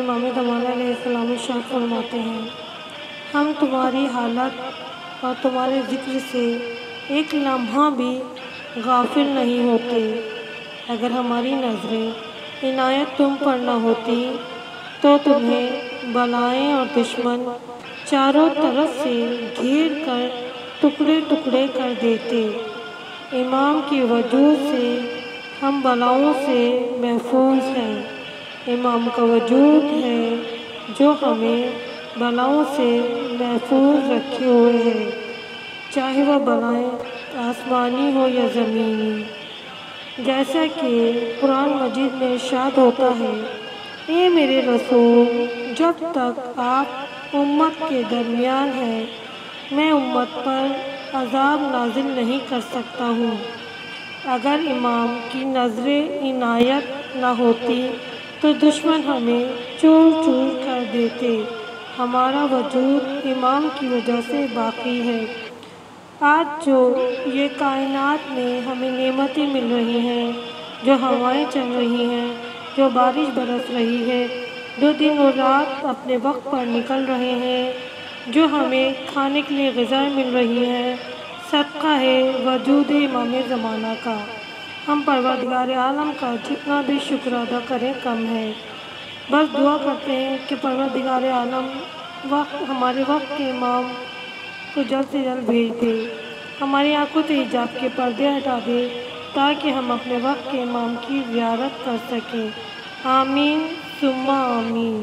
امام زمانہ علیہ السلام ارشاد فرماتے ہیں، ہم تمہاری حالت اور تمہارے ذکر سے ایک لمحہ بھی غافل نہیں ہوتے۔ اگر ہماری نظریں عنایت تم پر نہ ہوتی تو تمہیں بلائیں اور دشمن چاروں طرف سے گھیر کر ٹکڑے ٹکڑے کر دیتے۔ امام کی وجود سے ہم بلاؤں سے محفوظ ہیں۔ امام کا وجود ہے جو ہمیں بلاؤں سے محفوظ رکھے ہوئے ہے، چاہے وہ بلائیں آسمانی ہو یا زمینی۔ جیسا کہ قرآن مجید میں ارشاد ہوتا ہے، اے میرے رسول، جب تک آپ امت کے درمیان ہیں میں امت پر عذاب نازل نہیں کر سکتا ہوں۔ اگر امام کی نظر عنایت نہ ہوتی تو دشمن ہمیں چور چور کر دیتے۔ ہمارا وجود امام کی وجہ سے باقی ہے۔ آج جو یہ کائنات میں ہمیں نعمتیں مل رہی ہیں، جو ہوائیں چل رہی ہیں، جو بارش برس رہی ہے، جو دن اور رات اپنے وقت پر نکل رہے ہیں، جو ہمیں کھانے کے لیے غذائیں مل رہی ہیں، صدقہ ہے وجود امام زمانہ کا۔ ہم پروردگار عالم کا جتنا بھی شکر ادا کریں کم ہے۔ بس دعا کرتے ہیں کہ پروردگار عالم ہمارے وقت کے امام کو جلد سے جلد بھیج دے، ہماری آنکھوں سے حجاب کے پردے ہٹا دے تاکہ ہم اپنے وقت کے امام کی زیارت کر سکیں۔ آمین ثم آمین۔